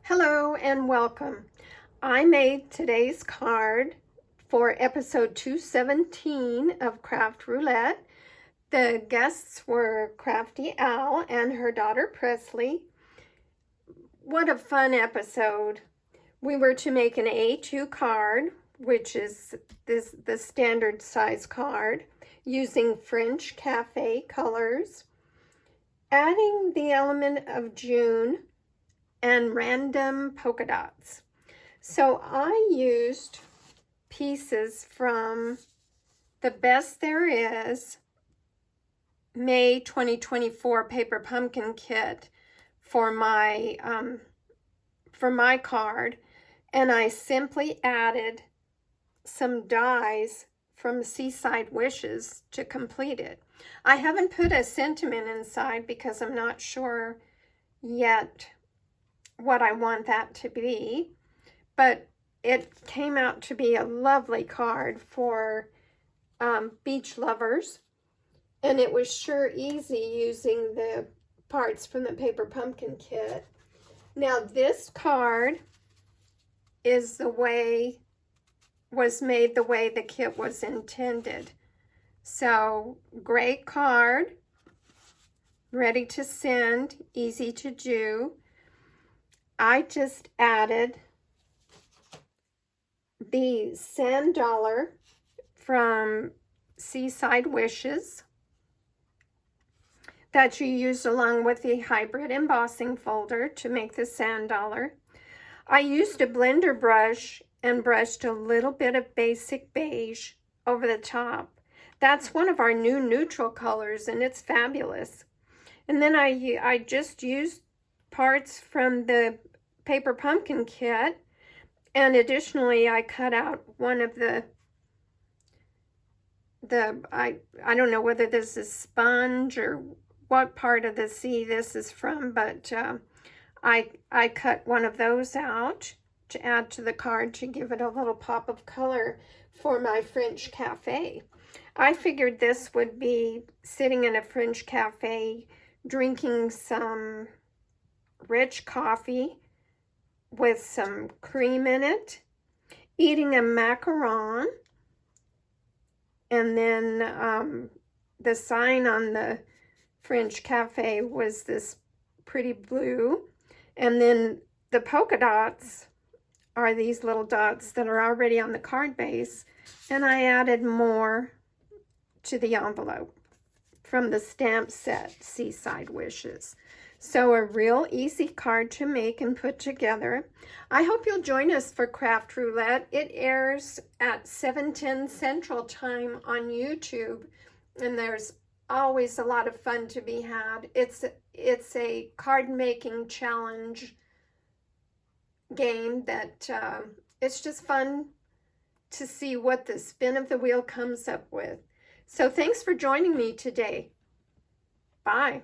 Hello and welcome. I made today's card for episode 217 of Craft Roulette. The guests were Crafty Al and her daughter Presley. What a fun episode. We were to make an A2 card, which is the standard size card, using French Cafe colors, adding the element of June, and random polka dots. So I used pieces from the Best There Is May 2024 paper pumpkin kit for my card, and I simply added some dies from Seaside Wishes to complete it. I haven't put a sentiment inside because I'm not sure yet what I want that to be, but it came out to be a lovely card for beach lovers, and it was sure easy using the parts from the paper pumpkin kit. Now this card is was made the way the kit was intended. So great card, ready to send, easy to do. I just added the sand dollar from Seaside Wishes that you use along with the hybrid embossing folder to make the sand dollar. I used a blender brush and brushed a little bit of basic beige over the top. That's one of our new neutral colors, and it's fabulous. And then I just used parts from the paper pumpkin kit, and additionally I cut out one of the I don't know whether this is sponge or what part of the sea this is from, but I cut one of those out to add to the card to give it a little pop of color for my French cafe. I figured this would be sitting in a French cafe drinking some rich coffee with some cream in it, eating a macaron, and then the sign on the French cafe was this pretty blue, and then the polka dots are these little dots that are already on the card base, and I added more to the envelope from the stamp set Seaside Wishes. So a real easy card to make and put together. I hope you'll join us for Craft Roulette. It airs at 7:10 Central Time on YouTube, and there's always a lot of fun to be had. It's a card making challenge game that it's just fun to see what the spin of the wheel comes up with. So thanks for joining me today. Bye.